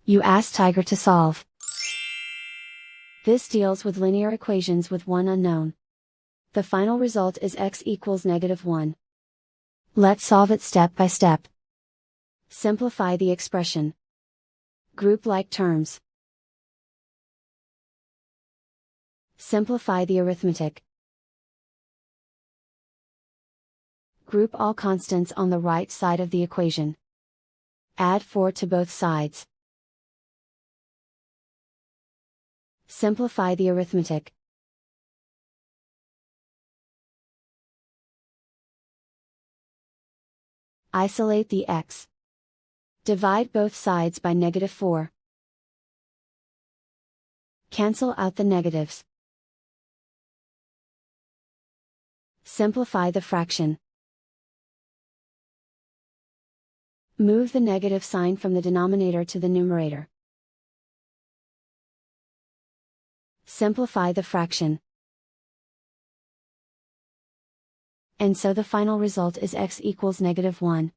You ask Tiger to solve. This deals with linear equations with one unknown. The final result is x equals -1. Let's solve it step by step. Simplify the expression. Group like terms. Simplify the arithmetic. Group all constants on the right side of the equation. Add 4 to both sides. Simplify the arithmetic. Isolate the x. Divide both sides by -4. Cancel out the negatives. Simplify the fraction. Move the negative sign from the denominator to the numerator. Simplify the fraction. And so the final result is x equals -1.